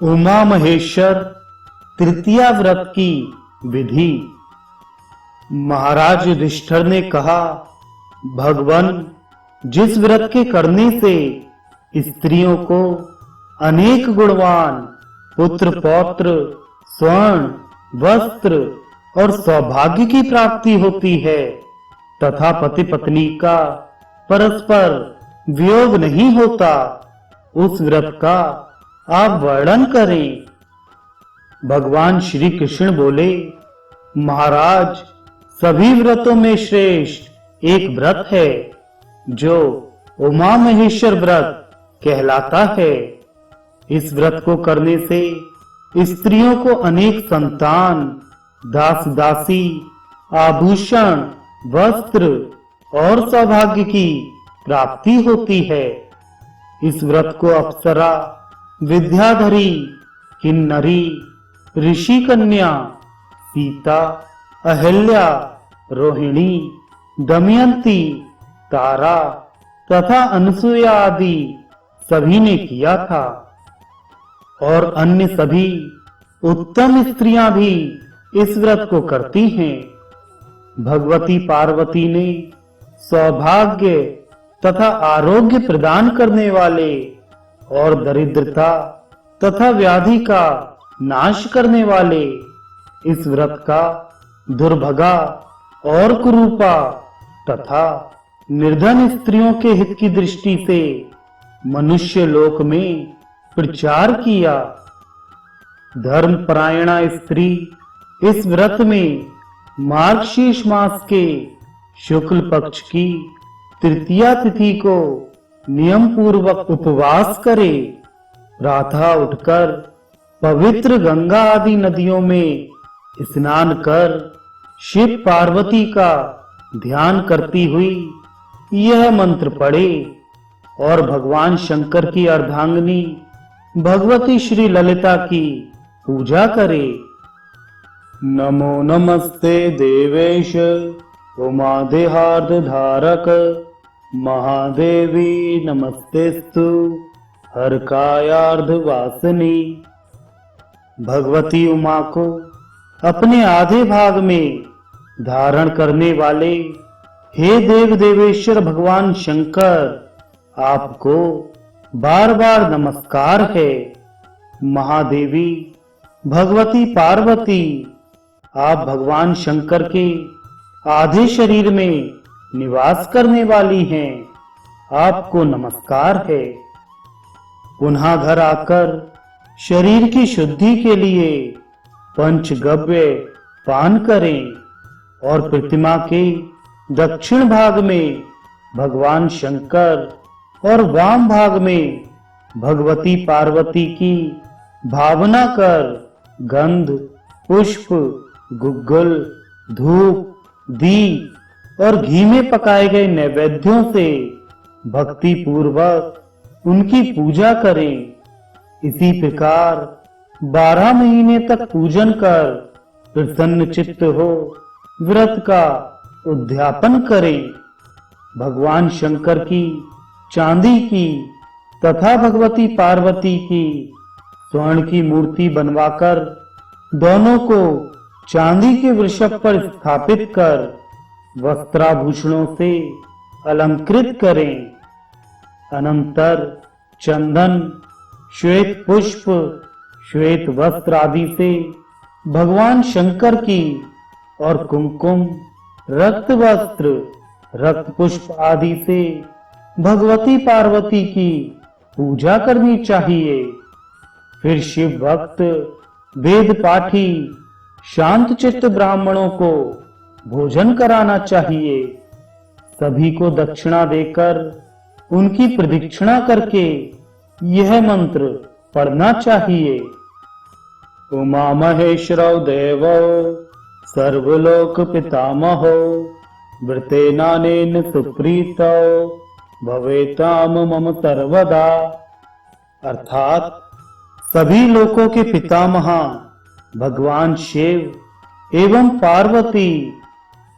उमा महेश्वर तृतीया व्रत की विधि। महाराज युधिष्ठिर ने कहा, भगवान, जिस व्रत के करने से स्त्रियों को अनेक गुणवान पुत्र पौत्र स्वर्ण वस्त्र और सौभाग्य की प्राप्ति होती है तथा पति पत्नी का परस्पर वियोग नहीं होता, उस व्रत का आप वर्णन करें। भगवान श्री कृष्ण बोले, महाराज, सभी व्रतों में श्रेष्ठ एक व्रत है जो उमा महेश्वर व्रत कहलाता है। इस व्रत को करने से स्त्रियों को अनेक संतान, दास दासी, आभूषण, वस्त्र और सौभाग्य की प्राप्ति होती है। इस व्रत को अप्सरा, विद्याधरी, किन्नरी, ऋषि कन्या, सीता, अहिल्या, रोहिणी, दमयंती, तारा तथा अनसुया आदि सभी ने किया था और अन्य सभी उत्तम स्त्रियां भी इस व्रत को करती हैं। भगवती पार्वती ने सौभाग्य तथा आरोग्य प्रदान करने वाले और दरिद्रता तथा व्याधि का नाश करने वाले इस व्रत का दुर्भगा और कुरूपा तथा निर्धन स्त्रियों के हित की दृष्टि से मनुष्य लोक में प्रचार किया। धर्मपरायणा स्त्री इस व्रत में मार्गशीर्ष मास के शुक्ल पक्ष की तृतीया तिथि को नियम पूर्वक उपवास करे, प्रातः उठकर पवित्र गंगा आदि नदियों में स्नान कर शिव पार्वती का ध्यान करती हुई यह मंत्र पढ़े और भगवान शंकर की अर्धांगिनी भगवती श्री ललिता की पूजा करे। नमो नमस्ते देवेश उमादेहार्द धारक महादेवी नमस्तेस्तु हरकायार्ध वासिनी। भगवती उमा को अपने आधे भाग में धारण करने वाले हे देव देवेश्वर भगवान शंकर, आपको बार बार नमस्कार है। महादेवी भगवती पार्वती, आप भगवान शंकर के आधे शरीर में निवास करने वाली हैं, आपको नमस्कार है। पुनः घर आकर शरीर की शुद्धि के लिए पंचगव्य पान करें और प्रतिमा के दक्षिण भाग में भगवान शंकर और वाम भाग में भगवती पार्वती की भावना कर गंध, पुष्प, गुग्गुल, धूप, दीप और घी में पकाए गए नैवेद्यों से भक्ति पूर्वक उनकी पूजा करें। इसी प्रकार 12 महीने तक पूजन कर प्रसन्न चित्त हो व्रत का उद्यापन करें। भगवान शंकर की चांदी की तथा भगवती पार्वती की स्वर्ण की मूर्ति बनवाकर दोनों को चांदी के वृषभ पर स्थापित कर वस्त्राभूषणों से अलंकृत करें। अनंतर चंदन, श्वेत पुष्प, श्वेत वस्त्र आदि से भगवान शंकर की और कुमकुम, रक्त वस्त्र, रक्त पुष्प आदि से भगवती पार्वती की पूजा करनी चाहिए। फिर शिव भक्त, वेद पाठी, शांत चित्त ब्राह्मणों को भोजन कराना चाहिए। सभी को दक्षिणा देकर उनकी प्रदक्षिणा करके यह मंत्र पढ़ना चाहिए। उमा महेश्वरौ देवो सर्वलोक पितामहो वृतेनानेन सुप्रीतो भवेताम मम सर्वदा। अर्थात सभी लोकों के पितामह भगवान शिव एवं पार्वती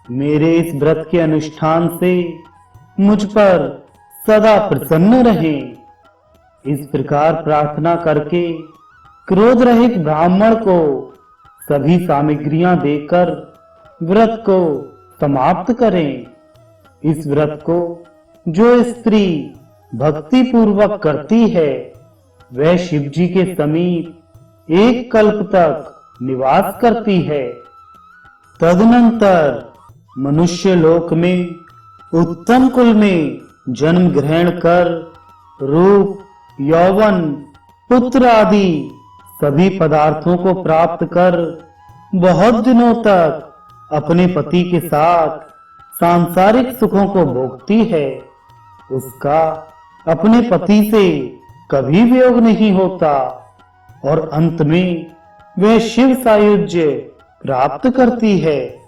मेरे इस व्रत के अनुष्ठान से मुझ पर सदा प्रसन्न रहें। इस प्रकार प्रार्थना करके क्रोध रहित ब्राह्मण को सभी सामग्रियां देकर व्रत को समाप्त करें। इस व्रत को जो स्त्री भक्ति पूर्वक करती है वह शिव जी के समीप एक कल्प तक निवास करती है। तदनंतर मनुष्य लोक में उत्तम कुल में जन्म ग्रहण कर रूप, यौवन, पुत्र आदि सभी पदार्थों को प्राप्त कर बहुत दिनों तक अपने पति के साथ सांसारिक सुखों को भोगती है। उसका अपने पति से कभी वियोग नहीं होता और अंत में वह शिव सायुज्य प्राप्त करती है।